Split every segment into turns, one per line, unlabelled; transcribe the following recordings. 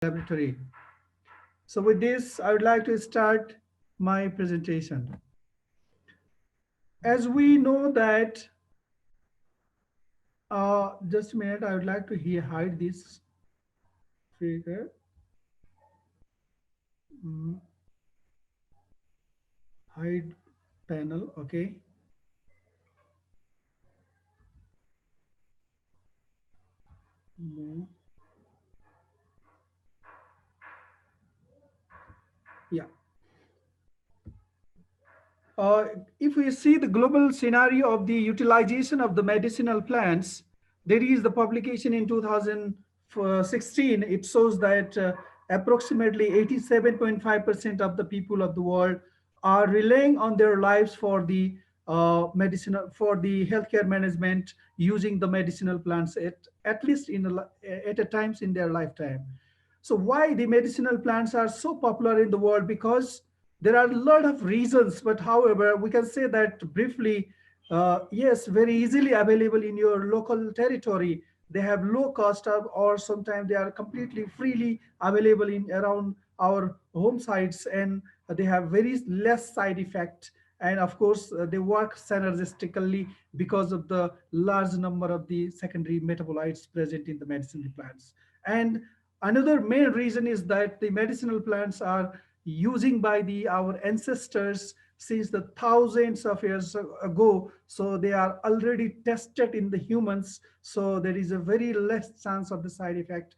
Laboratory. So with this, I would like to start my presentation. As we know that, just a minute, I would like to hide this figure. Mm, Hide panel, okay. Mm, Yeah. Uh, if we see the global scenario of the utilization of the medicinal plants, there is the publication in 2016. It shows that approximately 87.5% of the people of the world are relying on their lives for the medicinal for the healthcare management using the medicinal plants at least at a times in their lifetime. So why the medicinal plants are so popular in the world? Because there are a lot of reasons, but however, we can say that briefly, yes, very easily available in your local territory. They have low cost of, or sometimes they are completely freely available in around our home sites, and they have very less side effect. And of course, they work synergistically because of the large number of the secondary metabolites present in the medicinal plants. And another main reason is that the medicinal plants are using by the our ancestors since the thousands of years ago, so they are already tested in the humans, so there is a very less chance of the side effect.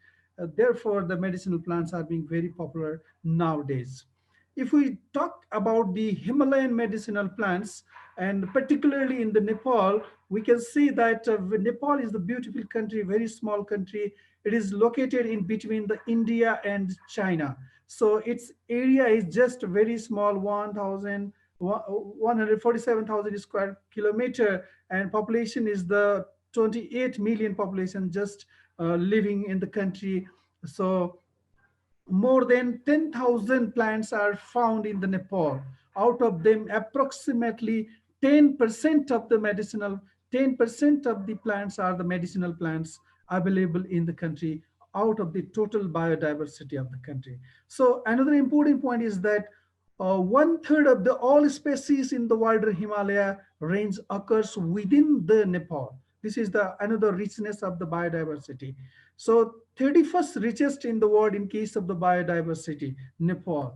Therefore the medicinal plants are being very popular nowadays. If we talk about the Himalayan medicinal plants, and particularly in the Nepal, we can see that Nepal is the beautiful country, very small country. It is located in between the India and China. So its area is just very small, 147,000 square kilometer, and population is the 28 million population just living in the country. So more than 10,000 plants are found in the Nepal. Out of them, approximately 10% of the medicinal, 10% of the plants are the medicinal plants available in the country out of the total biodiversity of the country. So another important point is that one third of the all species in the wider Himalaya range occurs within the Nepal. This is the another richness of the biodiversity. So 31st richest in the world in case of the biodiversity, Nepal.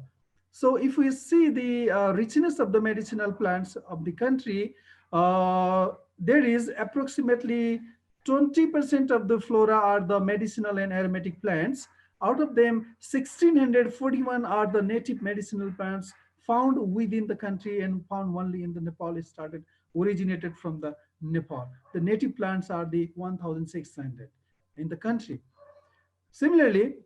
So if we see the richness of the medicinal plants of the country, there is approximately 20% of the flora are the medicinal and aromatic plants. Out of them, 1641 are the native medicinal plants found within the country and found only in the Nepal. It started originated from the Nepal. The native plants are the 1600 in the country. Similarly,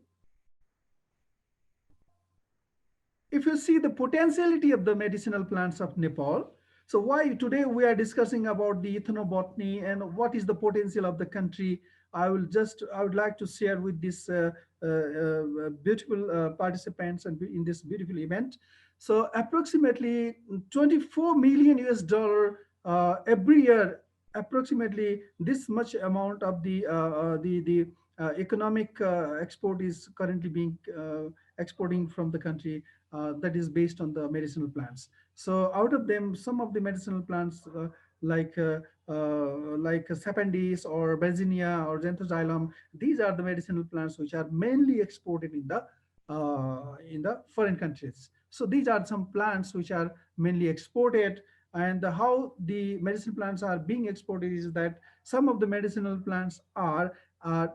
if you see the potentiality of the medicinal plants of Nepal, so why today we are discussing about the ethnobotany and what is the potential of the country, I would like to share with this beautiful participants and in this beautiful event. So approximately 24 million US dollar every year, approximately this much amount of the economic export is currently being exporting from the country, that is based on the medicinal plants. So out of them, some of the medicinal plants like Sapandis or Bezinia or Xanthoxylum, these are the medicinal plants which are mainly exported in the foreign countries. So these are some plants which are mainly exported. And how the medicinal plants are being exported is that some of the medicinal plants are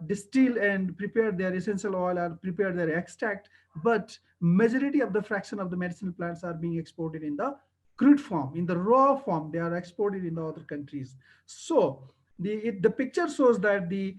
distill and prepare their essential oil or prepare their extract, but majority of the fraction of the medicinal plants are being exported in the crude form, in the raw form. They are exported in the other countries. So the picture shows that the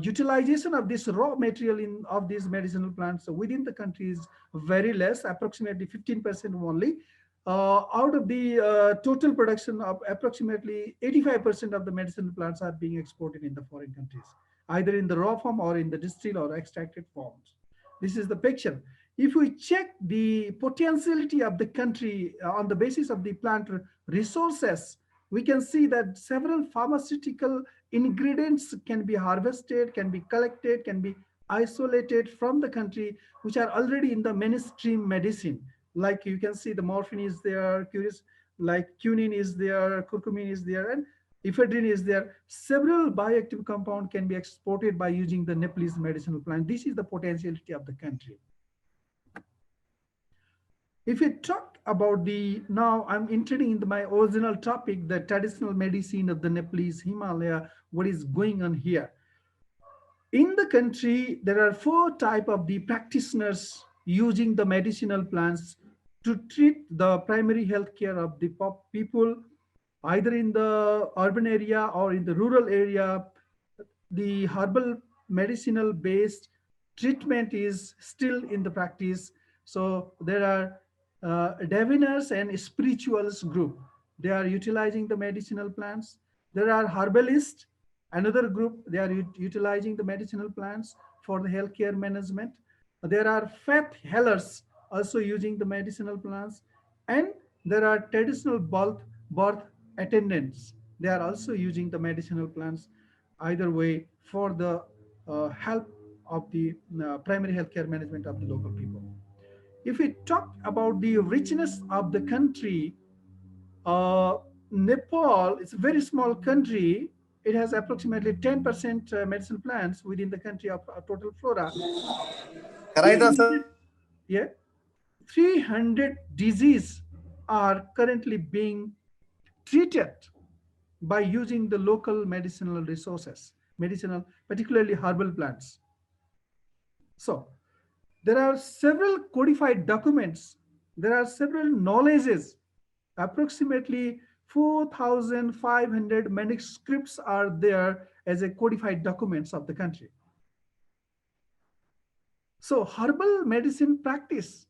utilization of this raw material in of these medicinal plants within the country is very less, approximately 15% only. Out of the total production of approximately 85% of the medicinal plants are being exported in the foreign countries, either in the raw form or in the distilled or extracted forms. This is the picture. If we check the potentiality of the country on the basis of the plant resources, we can see that several pharmaceutical ingredients can be harvested, can be collected, can be isolated from the country, which are already in the mainstream medicine. Like you can see the morphine is there, curious, like quinine is there, curcumin is there, and ephedrine is there. Several bioactive compound can be exported by using the Nepalese medicinal plant. This is the potentiality of the country. If we talk about the, now I'm entering into my original topic, the traditional medicine of the Nepalese Himalaya, what is going on here. In the country, there are four type of the practitioners using the medicinal plants to treat the primary health care of the people, either in the urban area or in the rural area. The herbal medicinal based treatment is still in the practice. So there are diviners and spirituals group. They are utilizing the medicinal plants. There are herbalists, another group. They are utilizing the medicinal plants for the healthcare management. There are faith healers also using the medicinal plants, and there are traditional birth attendants. They are also using the medicinal plants, either way, for the help of the primary healthcare management of the local people. If we talk about the richness of the country, uh, Nepal is a very small country. It has approximately 10% medicinal plants within the country of total flora.
Karaita, sir.
300, yeah, 300 diseases are currently being treated by using the local medicinal resources, medicinal, particularly herbal plants. So there are several codified documents, there are several knowledges, approximately 4,500 manuscripts are there as a codified documents of the country. So herbal medicine practice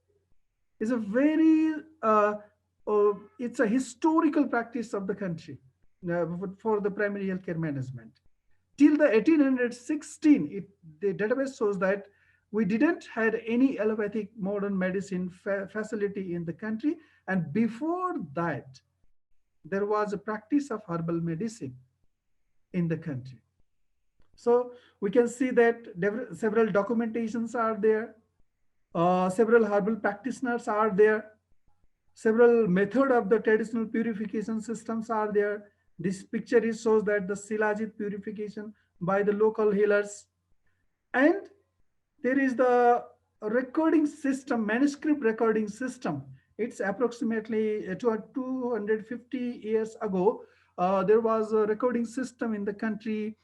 is a very, it's a historical practice of the country for the primary healthcare management. Till the 1816, the database shows that we didn't had any allopathic modern medicine facility in the country. And before that, there was a practice of herbal medicine in the country. So we can see that several documentations are there, several herbal practitioners are there, several method of the traditional purification systems are there. This picture is shows that the Silajit purification by the local healers, and there is the recording system, manuscript recording system. It's approximately 250 years ago. There was a recording system in the country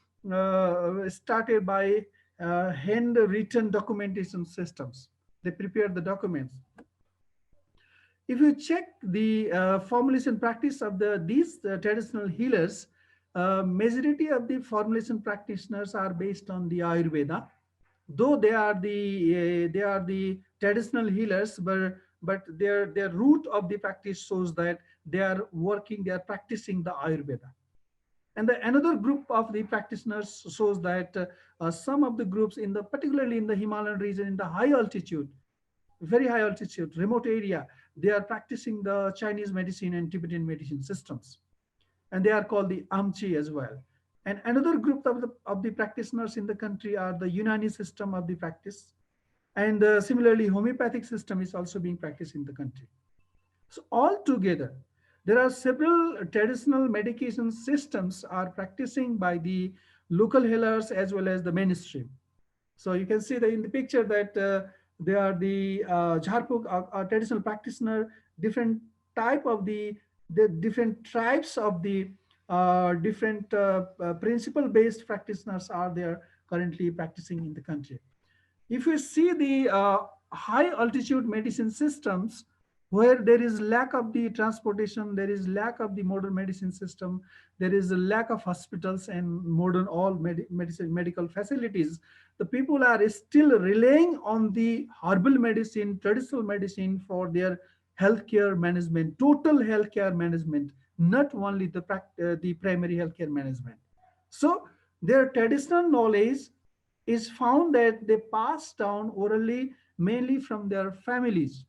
started by handwritten documentation systems. They prepared the documents. If you check the formulation practice of these traditional healers, majority of the formulation practitioners are based on the Ayurveda, though they are the traditional healers, but their root of the practice shows that they are practicing the Ayurveda. And another group of the practitioners shows that some of the groups in the, particularly in the Himalayan region, in the high altitude, very high altitude, remote area, they are practicing the Chinese medicine and Tibetan medicine systems. And they are called the Amchi as well. And another group of the practitioners in the country are the Unani system of the practice. And similarly, homeopathic system is also being practiced in the country. So altogether, there are several traditional medication systems are practicing by the local healers as well as the mainstream. So you can see that in the picture that they are the Jharpuk traditional practitioner, different type of the different tribes of the different principle-based practitioners are there currently practicing in the country. If you see the high altitude medicine systems, where there is lack of the transportation, there is lack of the modern medicine system, there is a lack of hospitals and modern all medical facilities, the people are still relying on the herbal medicine, traditional medicine for their healthcare management, total healthcare management, not only the primary healthcare management. So their traditional knowledge is found that they pass down orally, mainly from their families.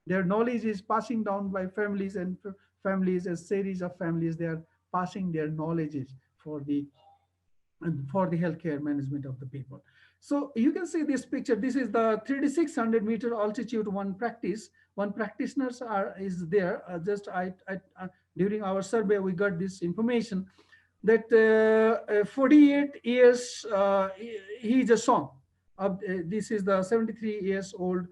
Their knowledge is passing down by families, and families, a series of families, they are passing their knowledges for the healthcare management of the people. So you can see this picture. This is the 3,600-meter altitude one practice. One practitioners are is there. Just during our survey we got this information that 48 years he is a son of this is the 73 years old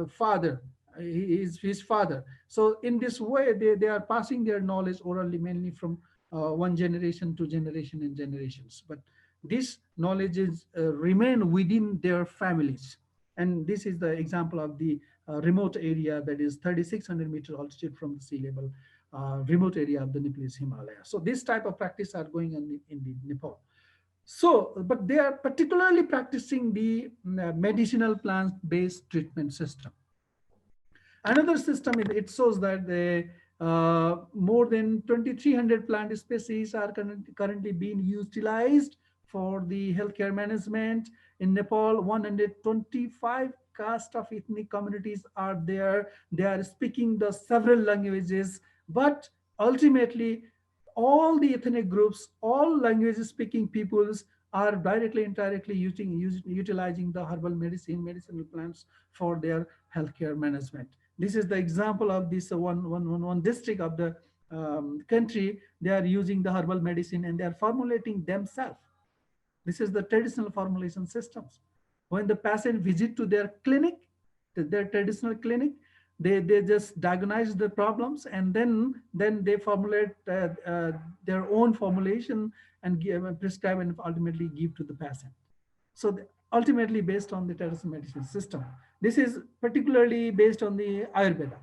father. He is his father. So in this way they are passing their knowledge orally, mainly from one generation to generation and generations. But this knowledge is remain within their families. And this is the example of the remote area that is 3,600-meter altitude from the sea level, remote area of the Nepalese Himalaya. So this type of practice are going on in the Nepal. So, but they are particularly practicing the medicinal plant-based treatment system. Another system, it shows that the more than 2,300 plant species are currently being utilized for the healthcare management. In Nepal, 125 caste of ethnic communities are there. They are speaking the several languages, but ultimately, all the ethnic groups, all language speaking peoples are directly, indirectly utilizing the herbal medicine, medicinal plants for their healthcare management. This is the example of this one district of the country. They are using the herbal medicine and they are formulating themselves. This is the traditional formulation systems. When the patient visit to their clinic, their traditional clinic, they just diagnose the problems, and then they formulate their own formulation and prescribe and ultimately give to the patient. So ultimately based on the traditional medicine system. This is particularly based on the Ayurveda.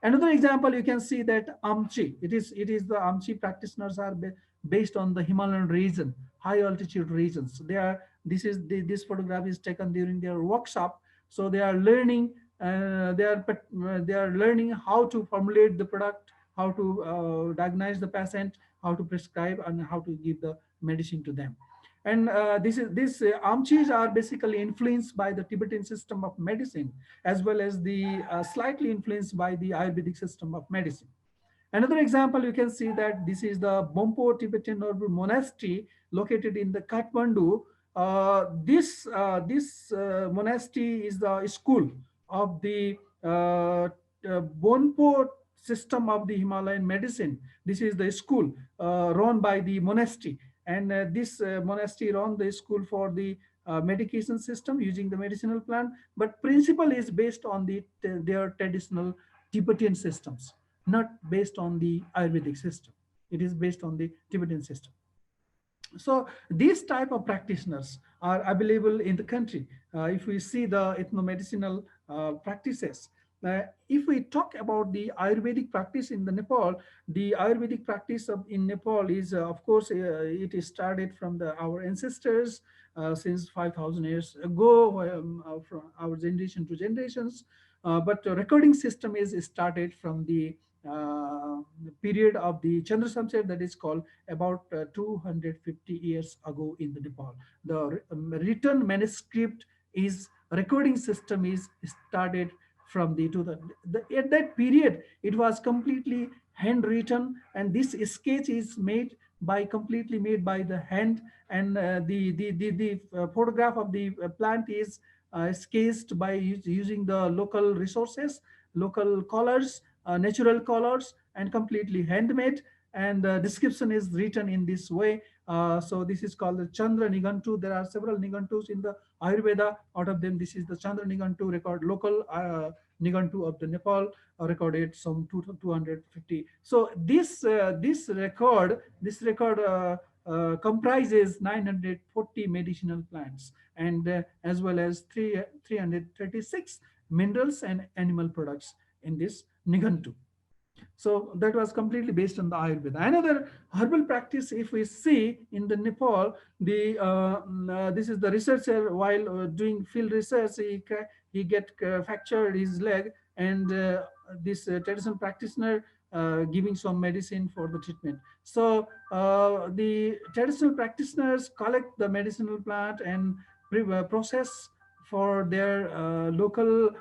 Another example, you can see that Amchi. It is the Amchi practitioners are based on the Himalayan region, high altitude regions. So they are. This photograph is taken during their workshop. So they are learning. They are learning how to formulate the product, how to diagnose the patient, how to prescribe, and how to give the medicine to them. And this Amchis are basically influenced by the Tibetan system of medicine, as well as the slightly influenced by the Ayurvedic system of medicine. Another example, you can see that this is the Bompo Tibetan Noble Monastery located in the Kathmandu. This monastery is the school of the Bonpo system of the Himalayan medicine. This is the school run by the monastery, and this monastery run the school for the medication system using the medicinal plant, but principle is based on their traditional Tibetan systems, not based on the Ayurvedic system. It is based on the Tibetan system. So these type of practitioners are available in the country. If we see the ethnomedicinal practices, if we talk about the Ayurvedic practice in the Nepal, the Ayurvedic practice in Nepal is, of course, it is started from our ancestors since 5,000 years ago, from our generation to generations. But the recording system is started from the period of the Chandra Samset, that is called about 250 years ago in the Nepal. The written manuscript is recording system is started from at that period it was completely handwritten, and this sketch is made by completely made by the hand, and the photograph of the plant is sketched by using the local resources, local colors, natural colors, and completely handmade. And the description is written in this way. So this is called the Chandra Nigantu. There are several Nigantus in the Ayurveda. Out of them, this is the Chandra Nigantu record, local Nigantu of the Nepal, recorded some 250. So this record comprises 940 medicinal plants, and as well as 336 minerals and animal products in this Nigantu. So that was completely based on the Ayurveda. Another herbal practice, if we see in the Nepal, this is the researcher while doing field research, he get fractured his leg, and this traditional practitioner giving some medicine for the treatment. So the traditional practitioners collect the medicinal plant and process for their local,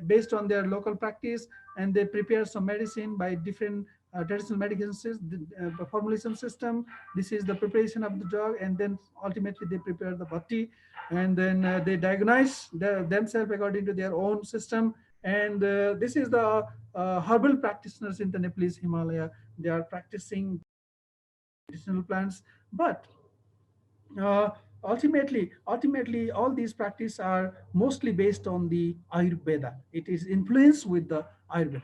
based on their local practice, and they prepare some medicine by different traditional medication system, the formulation system. This is the preparation of the drug, and then ultimately they prepare the bhatti, and then they diagnose themselves according to their own system. And this is the herbal practitioners in the Nepalese Himalaya. They are practicing medicinal plants, but uh, ultimately all these practices are mostly based on the Ayurveda. It is influenced with the Ayurveda.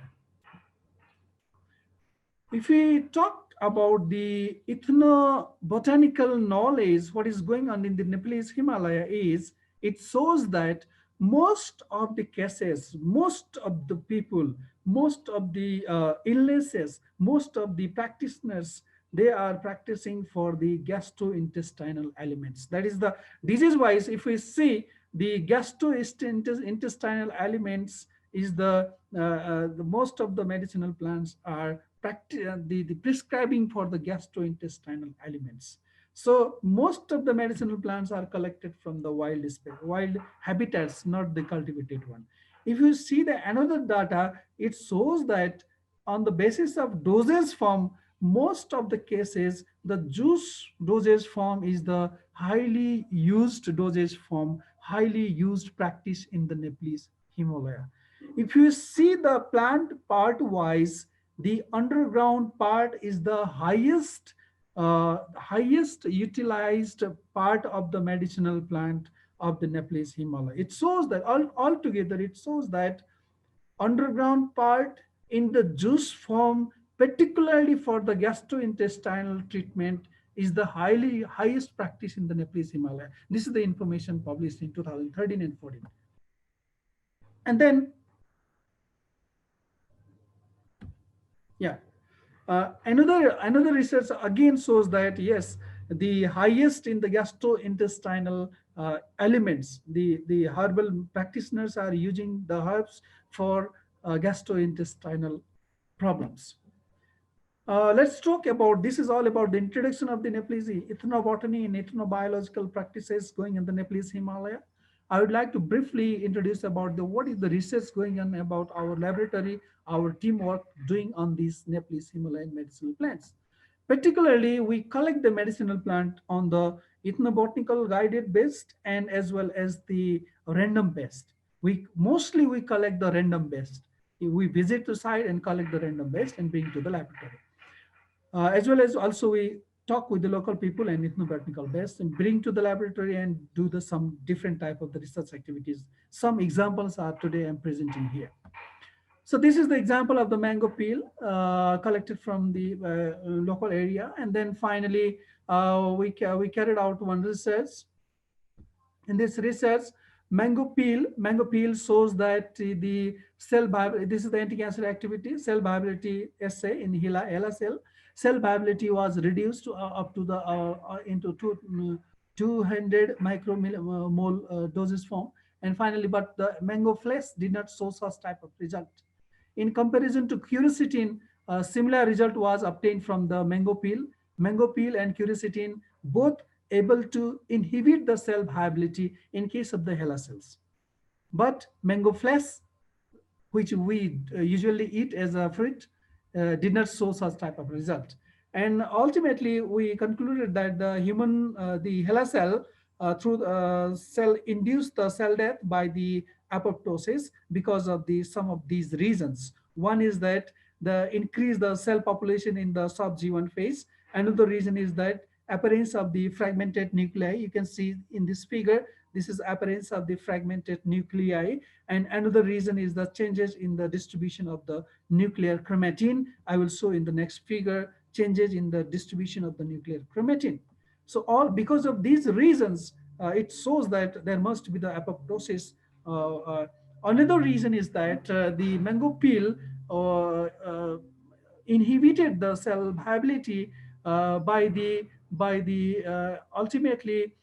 If we talk about the ethnobotanical knowledge, what is going on in the Nepalese Himalaya is, it shows that most of the cases, most of the people, most of the illnesses, most of the practitioners, they are practicing for the gastrointestinal elements. That is the disease wise. If we see the gastrointestinal elements is the most of the medicinal plants are the prescribing for the gastrointestinal elements. So most of the medicinal plants are collected from the wild habitats, not the cultivated one. If you see the another data, it shows that on the basis of dosage form, most of the cases, the juice dosage form is the highly used dosage form, highly used practice in the Nepalese Himalaya. If you see the plant part wise, the underground part is the highest utilized part of the medicinal plant of the Nepalese Himalaya. It shows that altogether, it shows that underground part in the juice form, particularly for the gastrointestinal treatment, is the highest practice in the Nepalese Himalaya. This is the information published in 2013 and 14. And then, yeah, another research again shows that yes, the highest in the gastrointestinal elements, the herbal practitioners are using the herbs for gastrointestinal problems. Let's talk about, this is all about the introduction of the Nepalese ethnobotany and ethnobiological practices going in the Nepalese Himalaya. I would like to briefly introduce about what is the research going on about our laboratory, our teamwork doing on these Nepalese Himalayan medicinal plants. Particularly, we collect the medicinal plant on the ethnobotanical guided based and as well as the random based. We collect the random based. We visit the site and collect the random based and bring to the laboratory. As well as also we talk with the local people and ethnobotanical best and bring to the laboratory and do the some different type of the research activities. Some examples are today I'm presenting here. So this is the example of the mango peel collected from the local area. And then finally, we carried out one research. In this research, mango peel shows that the cell viability, this is the anti-cancer activity, cell viability assay in HeLa cell. Cell viability was reduced to, up to the into 200 micromole doses form. And finally, but the mango flesh did not show such type of result. In comparison to quercetin, a similar result was obtained from the mango peel. Mango peel and quercetin both able to inhibit the cell viability in case of the HeLa cells. But mango flesh, which we usually eat as a fruit, did not show such type of result. And ultimately, we concluded that the HeLa cell, through the cell induced the cell death by the apoptosis because of some of these reasons. One is that the increase the cell population in the sub G1 phase. Another reason is that appearance of the fragmented nuclei. You can see in this figure, this is appearance of the fragmented nuclei. And another reason is the changes in the distribution of the nuclear chromatin. I will show in the next figure changes in the distribution of the nuclear chromatin. So all because of these reasons, it shows that there must be the apoptosis. Another reason is that the mango peel inhibited the cell viability by the ultimately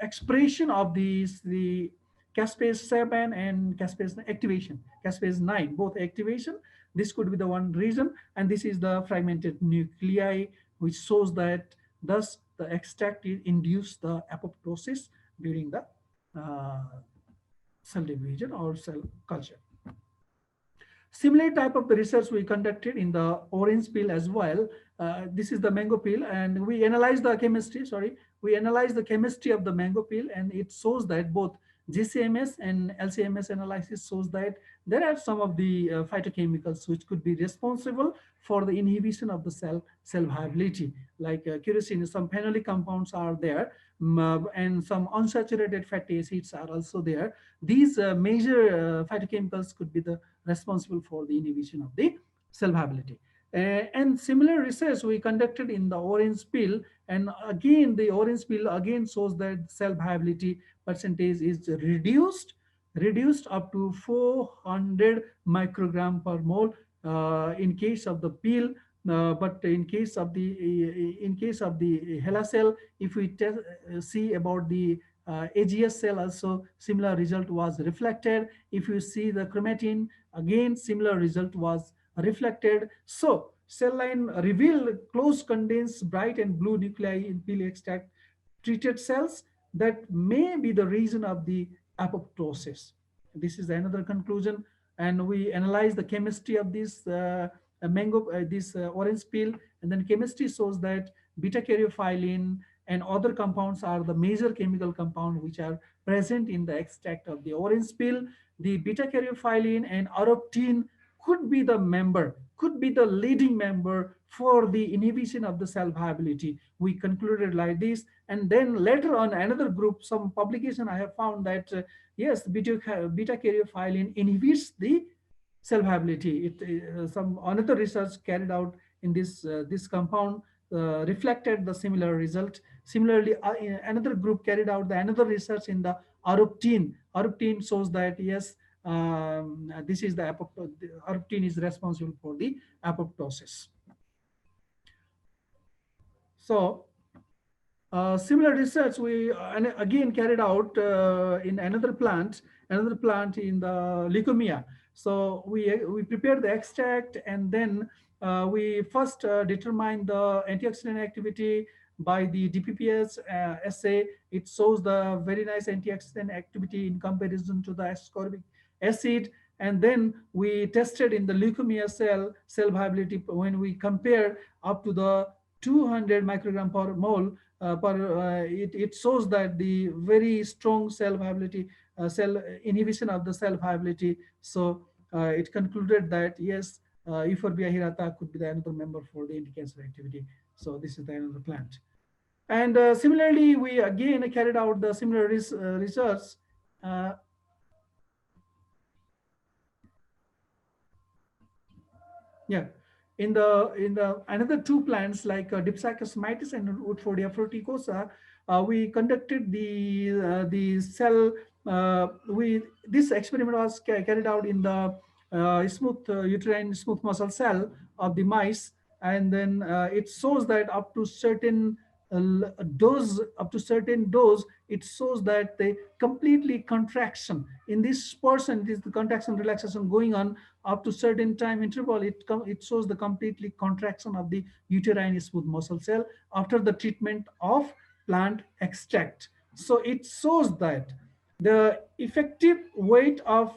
expression of the caspase 7 and caspase activation, caspase 9, both activation. This could be the one reason, and this is the fragmented nuclei, which shows that thus the extract induce the apoptosis during the uh, cell division or cell culture. Similar type of the research we conducted in the orange peel as well. This is the mango peel, and we analyzed the chemistry. Sorry, we analyzed the chemistry of the mango peel, and it shows that both GCMS and LCMS analysis shows that there are some of the phytochemicals which could be responsible for the inhibition of the cell viability. Like kerosene, some phenolic compounds are there, and some unsaturated fatty acids are also there. These major phytochemicals could be the responsible for the inhibition of the cell viability. And similar research we conducted in the orange peel, and again the orange peel again shows that cell viability percentage is reduced up to 400 microgram per mole in case of the peel. But in case of the HeLa cell, if we see about the AGS cell, also similar result was reflected. If you see the chromatin, again similar result was reflected. So cell line revealed close condensed bright and blue nuclei in peel extract treated cells that may be the reason of the apoptosis. This is another conclusion, and we analyze the chemistry of this orange peel, and then chemistry shows that beta caryophyllene and other compounds are the major chemical compound which are present in the extract of the orange peel. The beta caryophyllene and auroptene could be the leading member for the inhibition of the cell viability. We concluded like this, and then later on another group, some publication I have found that yes, beta caryophyllene inhibits the cell viability. Some another research carried out in this compound reflected the similar result. Similarly, another group carried out another research in the auroptene. Auroptene shows that yes, this is the auroptene is responsible for the apoptosis. So similar research we again carried out in another plant in the leukemia. So we prepared the extract, and then we first determined the antioxidant activity by the DPPS assay. It shows the very nice antioxidant activity in comparison to the ascorbic acid. And then we tested in the leukemia cell viability when we compare up to the 200 microgram per mole it shows that the very strong cell viability, cell inhibition of the cell viability. So it concluded that yes, Euphorbia hirata could be the another member for the anti-cancer activity. So this is the another plant. And similarly, we again carried out the similar research. Yeah, in the another two plants like Dipsacus mitis and Woodfordia fruticosa, we conducted the cell. This experiment was carried out in the smooth uterine smooth muscle cell of the mice, and then it shows that up to certain dose, it shows that the completely contraction in this person, it is the contraction relaxation going on up to certain time interval. It shows the completely contraction of the uterine smooth muscle cell after the treatment of plant extract. So it shows that the effective weight of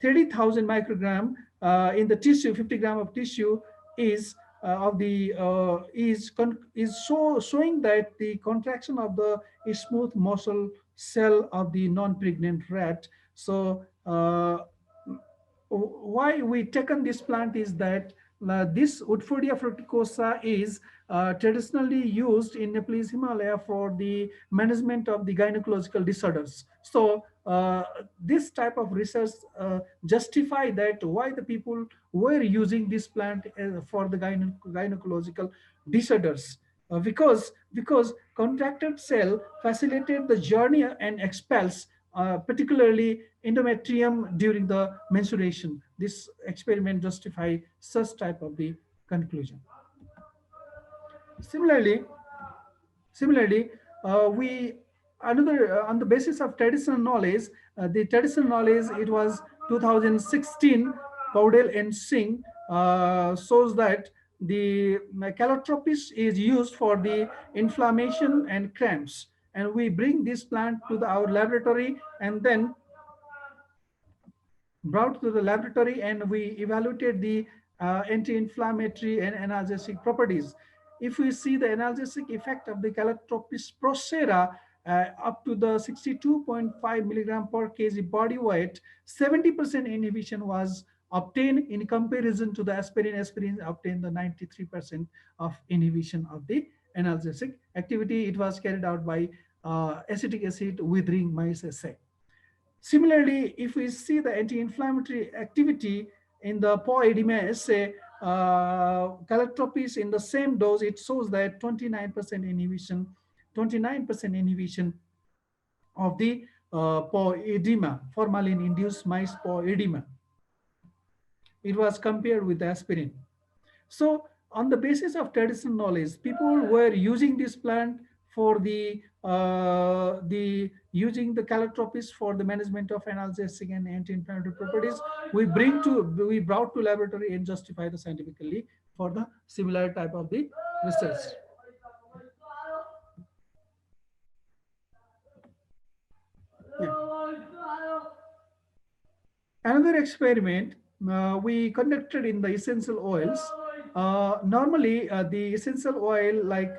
30,000 microgram in the tissue, 50 gram of tissue is showing that the contraction of the smooth muscle cell of the non-pregnant rat. So why we taken this plant is that this Woodfordia fruticosa is traditionally used in Nepalese Himalaya for the management of the gynecological disorders. So this type of research justify that why the people were using this plant for the gynecological disorders. Because contracted cell facilitate the journey and expels particularly endometrium during the menstruation. This experiment justify such type of the conclusion. Similarly, we another on the basis of traditional knowledge, the traditional knowledge, it was 2016, Paudel and Singh shows that the calotropis is used for the inflammation and cramps, and we bring this plant to our laboratory, and then brought to the laboratory, and we evaluated the anti-inflammatory and analgesic properties. If we see the analgesic effect of the Calotropis procera up to the 62.5 milligram per kg body weight, 70% inhibition was obtained in comparison to the aspirin. Aspirin obtained the 93% of inhibition of the analgesic activity. It was carried out by acetic acid withering mice assay. Similarly, if we see the anti-inflammatory activity in the PO-edema assay, calotropis in the same dose, it shows that 29% inhibition of the PO-edema, formalin-induced mice PO-edema. It was compared with aspirin. So on the basis of traditional knowledge, people were using this plant for the using the calotropis for the management of analgesic and anti-inflammatory properties. We brought to laboratory and justify the scientifically for the similar type of the research. Yeah. Another experiment we conducted in the essential oils. Normally, the essential oil, like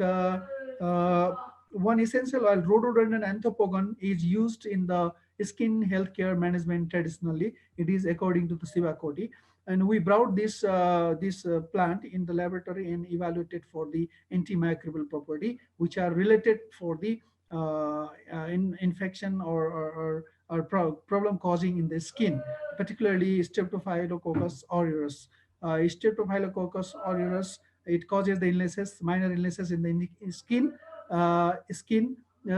one essential oil, rhododendron anthophogon, is used in the skin healthcare management traditionally. It is according to the Siva Koti. And we brought this plant in the laboratory and evaluated for the antimicrobial property, which are related for the infection or problem causing in the skin, particularly Streptococcus aureus. Streptococcus aureus, it causes the illnesses, minor illnesses in the skin.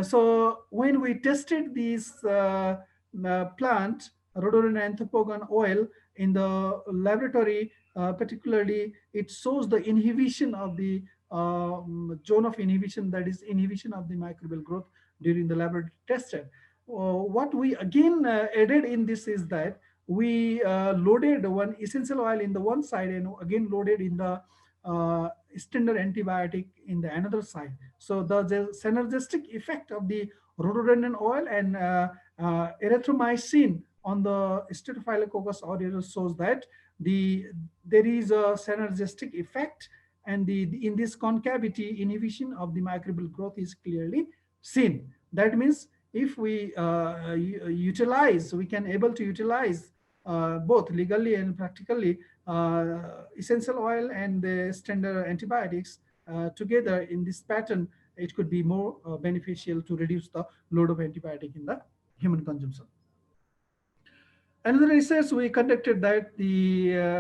So when we tested this plant, rhododendron anthophogon oil, in the laboratory, particularly, it shows the inhibition of the zone of inhibition, that is inhibition of the microbial growth during the laboratory tested. What we again added in this is that we loaded one essential oil in the one side and again loaded in the standard antibiotic in the another side. So the synergistic effect of the rhododendron oil and erythromycin on the Staphylococcus aureus shows that there is a synergistic effect, and in this concavity inhibition of the microbial growth is clearly seen. That means if we utilize, we can able to utilize both legally and practically essential oil and the standard antibiotics together in this pattern, it could be more beneficial to reduce the load of antibiotic in the human consumption. Another research we conducted that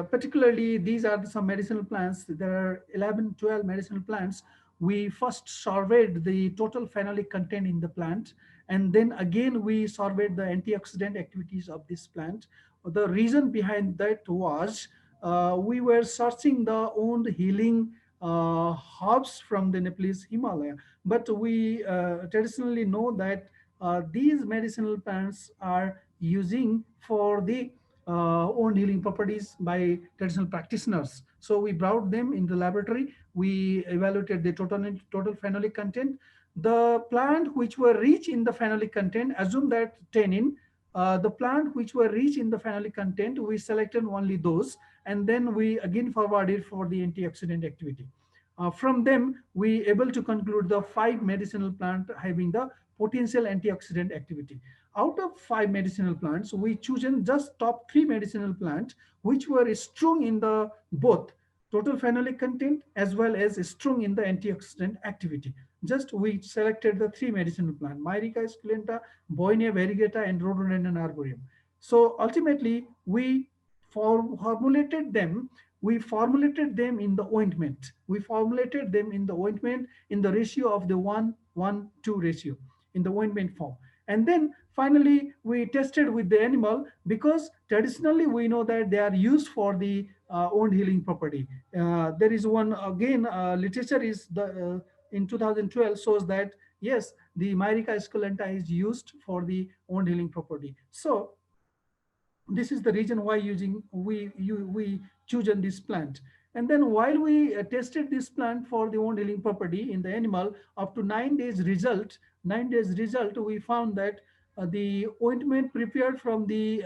particularly these are some medicinal plants. There are 11, 12 medicinal plants. We first surveyed the total phenolic content in the plant, and then again we surveyed the antioxidant activities of this plant. The reason behind that was we were searching the own healing herbs from the Nepalese Himalaya, but we traditionally know that these medicinal plants are using for the own healing properties by traditional practitioners. So we brought them in the laboratory. We evaluated the total phenolic content. The plant which were rich in the phenolic content, assume that tannin, the plant which were rich in the phenolic content, we selected only those, and then we again forwarded for the antioxidant activity. From them, we able to conclude the 5 medicinal plant having the potential antioxidant activity. Out of 5 medicinal plants, we chosen just top 3 medicinal plants which were strong in the both total phenolic content as well as strong in the antioxidant activity. Just we selected the 3 medicinal plants: Myrica esculenta, Boinia variegata, and Rhododendron arboreum. So ultimately, we formulated them in the ointment. We formulated them in the ointment in the ratio of the 1:1:2 ratio in the ointment form. And then finally, we tested with the animal, because traditionally we know that they are used for the wound healing property. There is one again literature is in 2012 shows that yes, the Myrica esculenta is used for the wound healing property. So this is the reason why we chosen this plant. And then while we tested this plant for the wound healing property in the animal, up to 9 days result, we found that the ointment prepared from the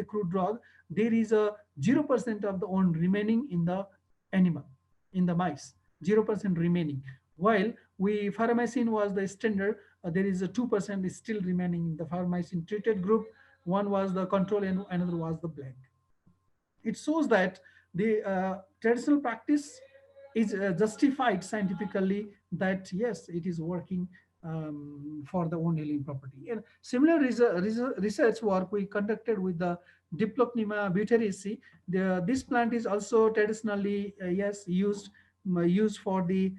crude drug, there is a 0% of the own remaining in the animal, in the mice, 0% remaining. While we pharmacin was the standard, there is a 2% is still remaining in the pharmacin treated group. One was the control and another was the blank. It shows that the traditional practice is justified scientifically, that yes, it is working for the wound healing property. And similar research work we conducted with the Diplocnema butyriaceae. This plant is also traditionally yes used for the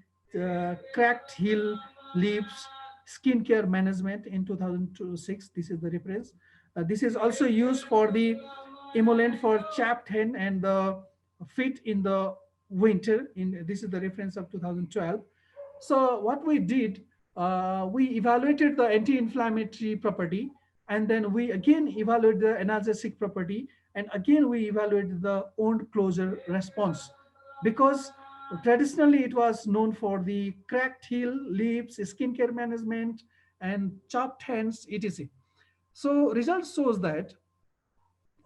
cracked heel lips skincare management in 2006. This is the reference. This is also used for the emollient for chapped hand and the feet in the winter. In this is the reference of 2012. So what we did, we evaluated the anti-inflammatory property, and then we again evaluated the analgesic property, and again we evaluated the wound closure response, because traditionally it was known for the cracked heel, lips, skincare management, and chopped hands, etc. So results shows that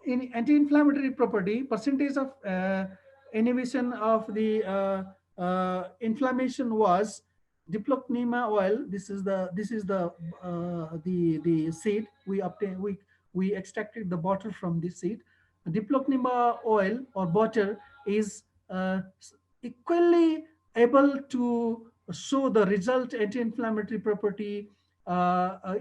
in anti-inflammatory property, percentage of inhibition of the inflammation was Diplocnema oil. This is the seed we obtained. We extracted the butter from this seed. Diplocnema oil or butter is equally able to show the result anti-inflammatory property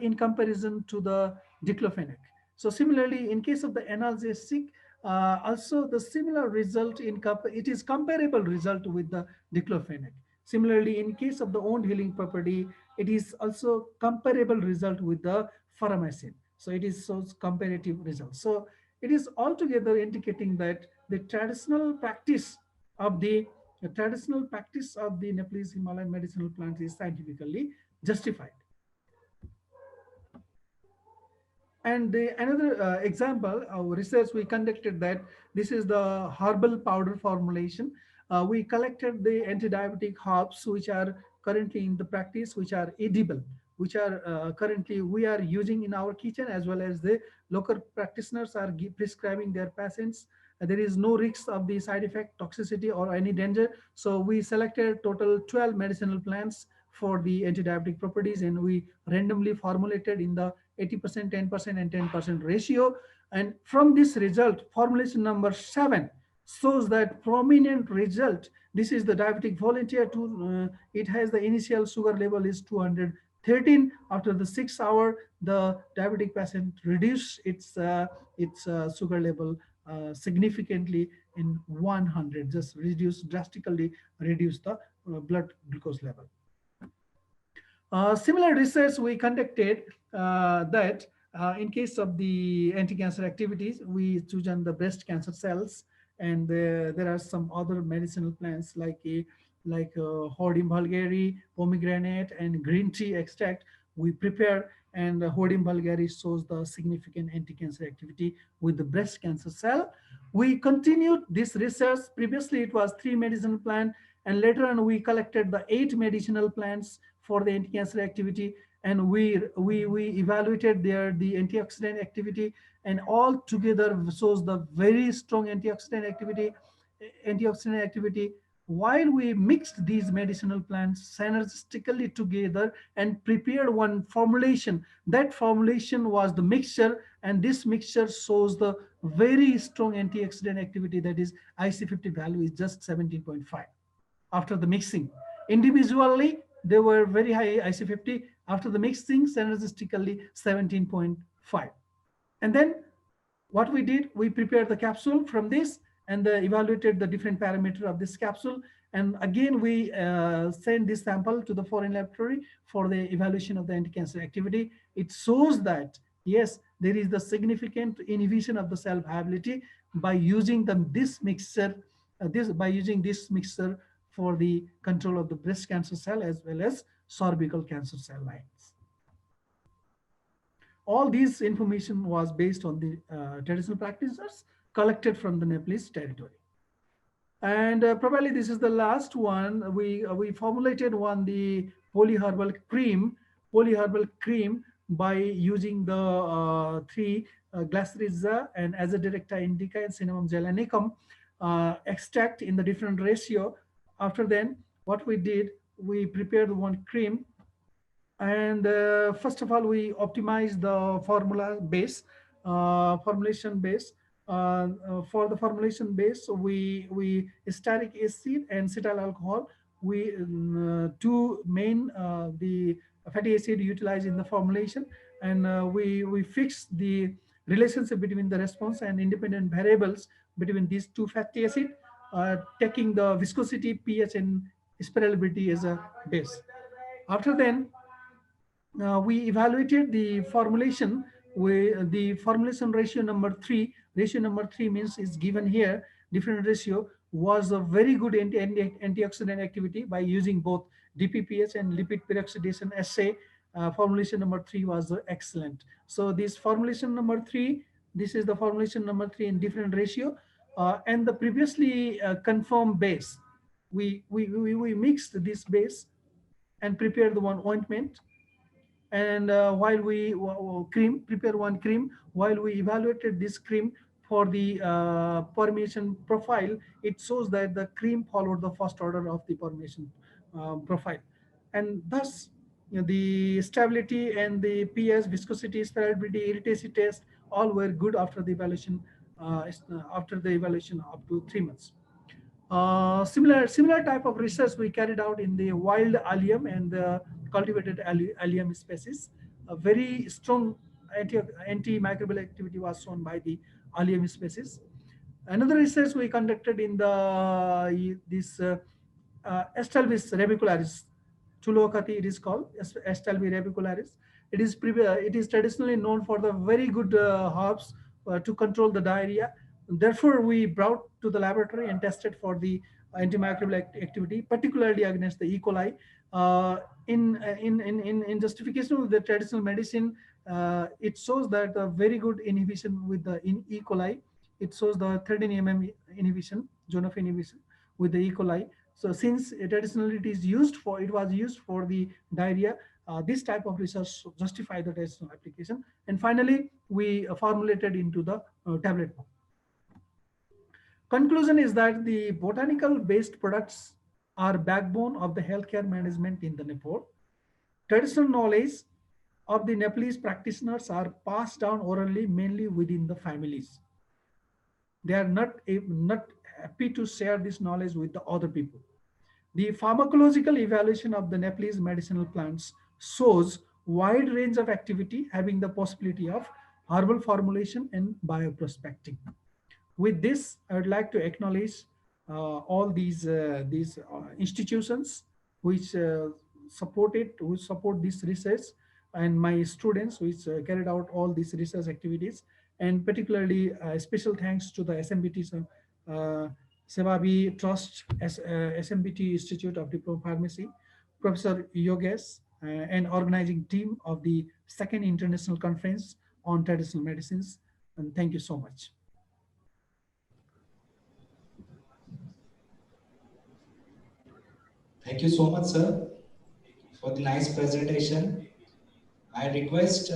in comparison to the diclofenac. So similarly, in case of the analgesic, also the similar result it is comparable result with the diclofenac. Similarly, in case of the wound healing property, it is also comparable result with the pharmacin. So it is shows comparative results. So it is altogether indicating that the traditional practice of the Nepalese Himalayan medicinal plants is scientifically justified. And another example of research we conducted, that this is the herbal powder formulation. We collected the anti-diabetic herbs which are currently in the practice, which are edible, which are currently we are using in our kitchen, as well as the local practitioners are prescribing their patients. There is no risk of the side effect, toxicity, or any danger. So we selected total 12 medicinal plants for the anti-diabetic properties, and we randomly formulated in the 80%, 10%, and 10% ratio. And from this result, formulation number 7 shows that prominent result. This is the diabetic volunteer. It has the initial sugar level is 213. After the 6 hour, the diabetic patient reduced its sugar level significantly in 100, just drastically reduce the blood glucose level. Similar research we conducted that in case of the anti-cancer activities, we chosen the breast cancer cells, and there are some other medicinal plants like Hordeum vulgare, pomegranate, and green tea extract we prepare, and Hordeum vulgare shows the significant anti-cancer activity with the breast cancer cell. We continued this research. Previously, it was 3 medicinal plants, and later on we collected the 8 medicinal plants for the anti-cancer activity, and we evaluated the antioxidant activity, and all together shows the very strong antioxidant activity. While we mixed these medicinal plants synergistically together and prepared one formulation, that formulation was the mixture, and this mixture shows the very strong antioxidant activity, that is IC50 value is just 17.5 after the mixing. Individually, they were very high IC50. After the mixing, synergistically 17.5. And then what we did, we prepared the capsule from this, and evaluated the different parameters of this capsule. And again, we send this sample to the foreign laboratory for the evaluation of the anti-cancer activity. It shows that, yes, there is the significant inhibition of the cell viability by using this mixture, for the control of the breast cancer cell as well as cervical cancer cell lines. All these information was based on the traditional practices collected from the Nepalese territory. And probably this is the last one. We formulated the polyherbal cream. Polyherbal cream by using the three glycyrrhiza and azadirachta indica and cinnamon gelanicum extract in the different ratio. After then, what we did, we prepared one cream, and first of all, we optimize the formulation base. For the formulation base, we stearic acid and cetyl alcohol. We two main the fatty acid utilized in the formulation, and we fix the relationship between the response and independent variables between these two fatty acid, taking the viscosity, pH, and spiralability as a base. After then, we evaluated the formulation with the formulation ratio number three. Ratio number three means is given here. Different ratio was a very good antioxidant activity by using both DPPH and lipid peroxidation assay. Formulation number three was excellent. So this formulation number three, this is the formulation number three in different ratio, and the previously confirmed base. We mixed this base and prepared the one ointment, and while we cream prepare one cream, while we evaluated this cream for the permeation profile, it shows that the cream followed the first order of the permeation profile, and thus, the stability and the pH, viscosity, solubility, irritation test, all were good after the evaluation, up to 3 months. Similar type of research we carried out in the wild allium and the cultivated allium species. A very strong antimicrobial activity was shown by the allium species. Another research we conducted in the this Astalbis rabicularis, Tulokati it is called, Astalbi rabicularis. It is traditionally known for the very good herbs to control the diarrhea. Therefore, we brought to the laboratory and tested for the antimicrobial activity, particularly against the E. coli. In justification of the traditional medicine, it shows that a very good inhibition with the E. coli. It shows the 13 inhibition, zone of inhibition with the E. coli. So since traditionally it was used for the diarrhea, this type of research justify the traditional application. And finally, we formulated into the tablet form. Conclusion is that the botanical based products are backbone of the healthcare management in the Nepal. Traditional knowledge of the Nepalese practitioners are passed down orally, mainly within the families. They are not happy to share this knowledge with the other people. The pharmacological evaluation of the Nepalese medicinal plants shows wide range of activity having the possibility of herbal formulation and bioprospecting. With this, I would like to acknowledge all these institutions which support this research, and my students which carried out all these research activities, and particularly special thanks to the SMBT Sevabi Trust, SMBT Institute of Diploma Pharmacy, Professor Yogesh, and organizing team of the second international conference on traditional medicines. And thank you so much.
Thank you so much, sir, for the nice presentation. I request